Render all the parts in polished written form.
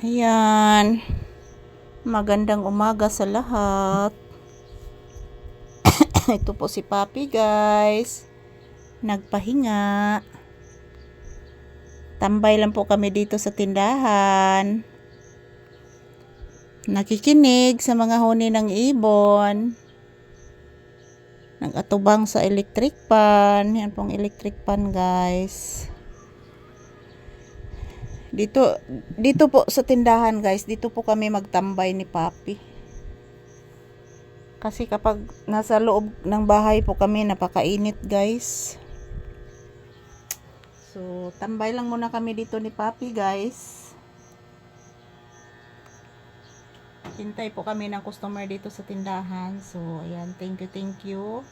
Ayan. Magandang umaga sa lahat. Ito po si Papi, guys. Nagpahinga. Tambay lang po kami dito sa tindahan. Nakikinig sa mga huni ng ibon. Nag-atubang sa electric pan. Yan pong electric pan, guys. Dito po sa tindahan, guys, dito po kami magtambay ni Papi. Kasi kapag nasa loob ng bahay po kami, napakainit, guys. So, tambay lang muna kami dito ni Papi, guys. Hintay po kami ng customer dito sa tindahan. So, ayan, thank you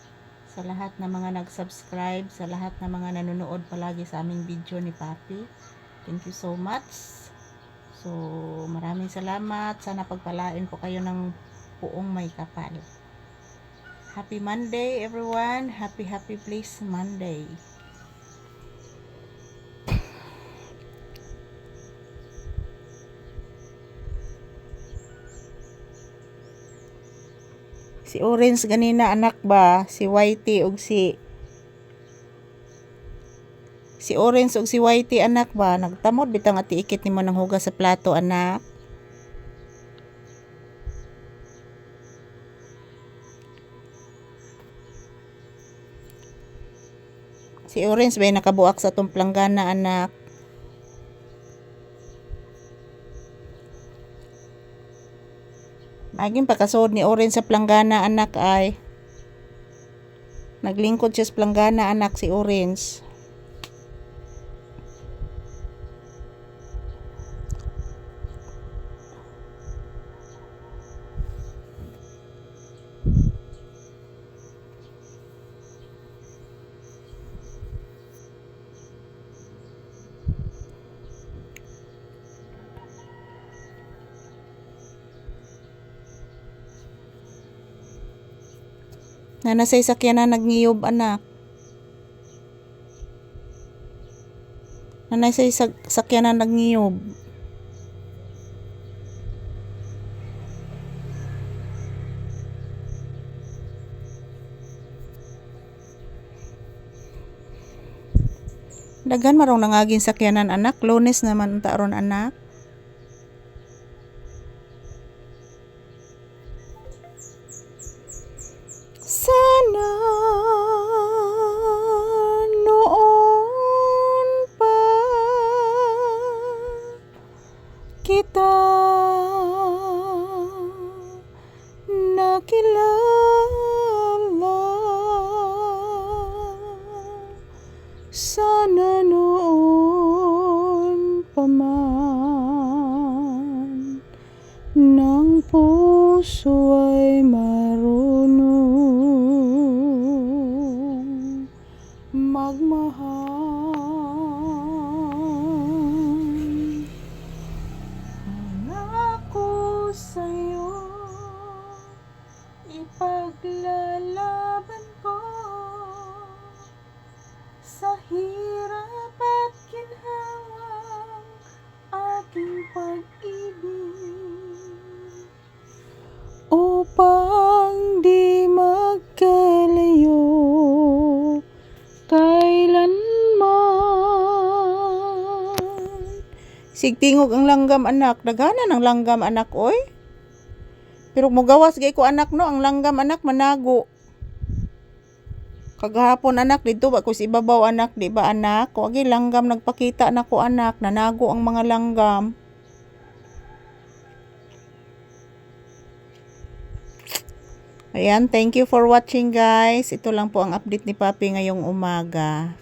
sa lahat na mga nag-subscribe, sa lahat na mga nanonood palagi sa aming video ni Papi. Thank you so much. So, maraming salamat. Sana pagpalain po kayo ng buong may kapal. Happy Monday, everyone. Happy Bliss Monday. Si Orange ganina anak ba? Si Whitey ug si Orange ug si Whitey anak ba? Nagtamod bitang ati ikit nimo ng hugas sa plato anak. Si Orange ba nakabuak sa tong planggana anak? Maging pakasod ni Orange sa planggana anak ay. Naglingkod siya sa planggana anak si Orange. Na nasa sakyanan nagngiyog anak. Na nasa sakyanan nagngiyog. Dagan marong nangaging sakyanan anak. Lunes naman taron anak. Sana noon pa kita nakilala. Sana noon pa man ng puso ay marunong magmahal. Pangako sa'yo, ipaglalaban ko sa hirap at ginhawang aking pag-ibig, upang di magkalayo kailanman. Sigtingog ang langgam anak. Daghana ng langgam anak oy. Pero mugawas gay ko anak no, ang langgam anak manago. Kagahapon anak dito ba ko si ibabaw anak, di ba anak? Wagi langgam nagpakita na ko anak, nanago ang mga langgam. Ayan, thank you for watching, guys. Ito lang po ang update ni Papi ngayong umaga.